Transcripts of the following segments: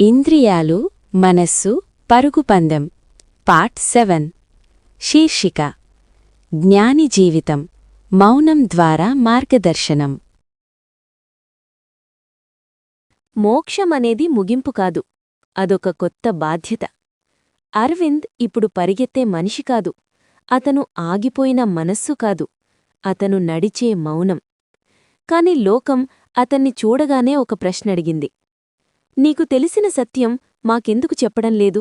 ఇంద్రియాలు మనస్సు పరుగుపందెం పార్ట్ 7 శీర్షిక జ్ఞాని జీవితం మౌనం ద్వారా మార్గదర్శనం. మోక్షమనేది ముగింపు కాదు, అదొక కొత్త బాధ్యత. అరవింద్ ఇప్పుడు పరిగెత్తే మనిషి కాదు, అతను ఆగిపోయిన మనస్సు కాదు, అతను నడిచే మౌనం. కాని లోకం అతన్ని చూడగానే ఒక ప్రశ్నడిగింది. నీకు తెలిసిన సత్యం మాకెందుకు చెప్పడం లేదు?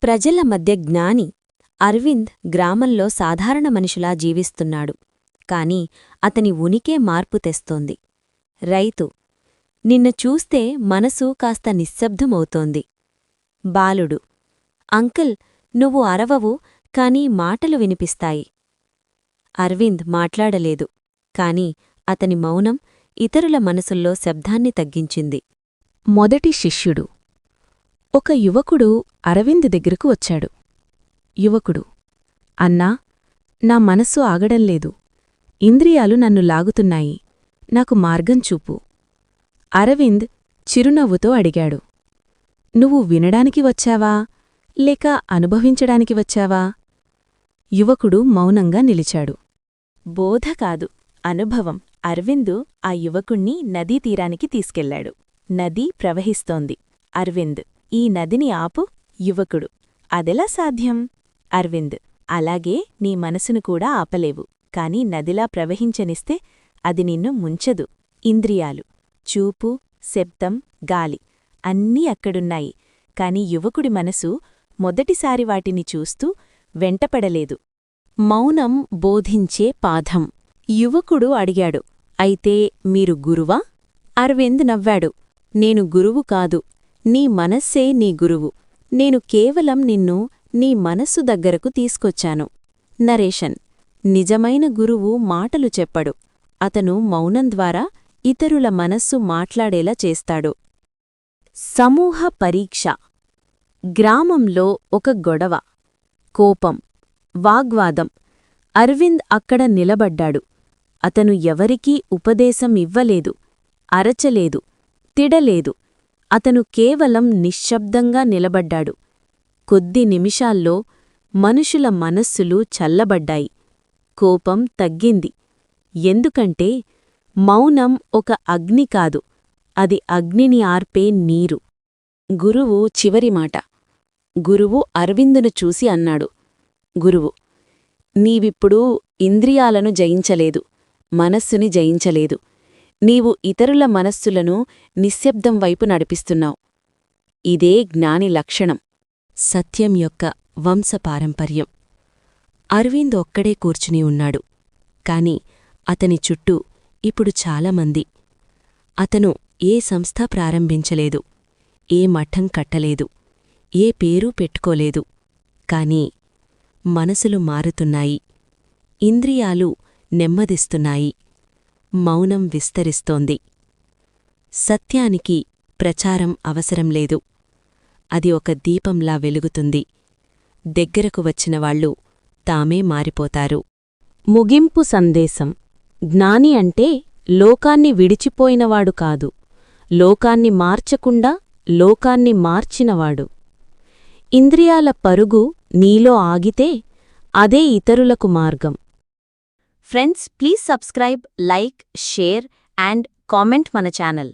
ప్రజల మధ్య జ్ఞాని అరవింద్ గ్రామంలో సాధారణ మనిషిలా జీవిస్తున్నాడు. కాని అతని ఉనికే మార్పు తెస్తోంది. రైతు నిన్ను చూస్తే మనసు కాస్త నిశ్శబ్దమవుతోంది. బాలుడు అంకుల్, నువ్వు అరవవు, కాని మాటలు వినిపిస్తాయి. అరవింద్ మాట్లాడలేదు, కాని అతని మౌనం ఇతరుల మనసుల్లో శబ్దాన్ని తగ్గించింది. మొదటి శిష్యుడు. ఒక యువకుడు అరవింద్ దగ్గరకు వచ్చాడు. యువకుడు: అన్నా, నా మనస్సు ఆగడంలేదు. ఇంద్రియాలు నన్ను లాగుతున్నాయి. నాకు మార్గం చూపు. అరవింద్ చిరునవ్వుతో అడిగాడు. నువ్వు వినడానికి వచ్చావా, లేక అనుభవించడానికి వచ్చావా? యువకుడు మౌనంగా నిలిచాడు. బోధ కాదు, అనుభవం. అరవిందు ఆ యువకుణ్ణి నదీతీరానికి తీసుకెళ్లాడు. నది ప్రవహిస్తోంది. అరవింద్: ఈ నదిని ఆపు. యువకుడు: అదెలా సాధ్యం? అరవింద్: అలాగే నీ మనసును కూడా ఆపలేవు, కాని నదిలా ప్రవహించనిస్తే అది నిన్ను ముంచదు. ఇంద్రియాలు, చూపు, శబ్దం, గాలి అన్నీ అక్కడున్నాయి, కాని యువకుడి మనసు మొదటిసారి వాటిని చూస్తూ వెంటపడలేదు. మౌనం బోధించే పాఠం. యువకుడు అడిగాడు, అయితే మీరు గురువా? అరవింద్ నవ్వాడు. నేను గురువు కాదు, నీ మనస్సే నీ గురువు. నేను కేవలం నిన్ను నీ మనస్సు దగ్గరకు తీసుకొచ్చాను. నరేషన్: నిజమైన గురువు మాటలు చెప్పడు, అతను మౌనం ద్వారా ఇతరుల మనస్సు మాట్లాడేలా చేస్తాడు. సమూహ పరీక్ష. గ్రామంలో ఒక గొడవ, కోపం, వాగ్వాదం. అరవింద్ అక్కడ నిలబడ్డాడు. అతను ఎవరికీ ఉపదేశం ఇవ్వలేదు, అరచలేదు, తిడలేదు. అతను కేవలం నిశ్శబ్దంగా నిలబడ్డాడు. కొద్ది నిమిషాల్లో మనుషుల మనస్సులు చల్లబడ్డాయి. కోపం తగ్గింది. ఎందుకంటే మౌనం ఒక అగ్ని కాదు, అది అగ్నిని ఆర్పే నీరు. గురువు చివరి మాట. గురువు అరవిందును చూసి అన్నాడు. గురువు: నీవిప్పుడు ఇంద్రియాలను జయించలేదు, మనస్సుని జయించలేదు. నీవు ఇతరుల మనస్సులను నిశ్శబ్దం వైపు నడిపిస్తున్నావు. ఇదే జ్ఞాని లక్షణం. సత్యం యొక్క వంశపారంపర్యం. అరవింద్ ఒక్కడే కూర్చుని ఉన్నాడు, కాని అతని చుట్టూ ఇప్పుడు చాలామంది. అతను ఏ సంస్థ ప్రారంభించలేదు, ఏ మఠం కట్టలేదు, ఏ పేరూ పెట్టుకోలేదు. కాని మనసులు మారుతున్నాయి, ఇంద్రియాలు నెమ్మదిస్తున్నాయి, మౌనం విస్తరిస్తోంది. సత్యానికి ప్రచారం అవసరం లేదు, అది ఒక దీపంలా వెలుగుతుంది. దగ్గరకు వచ్చినవాళ్లు తామే మారిపోతారు. ముగింపు సందేశం. జ్ఞాని అంటే లోకాన్ని విడిచిపోయినవాడు కాదు, లోకాన్ని మార్చకుండా లోకాన్ని మార్చినవాడు. ఇంద్రియాల పరుగు నీలో ఆగితే అదే ఇతరులకు మార్గం. Friends, please subscribe, like, share and comment మన ఛానల్.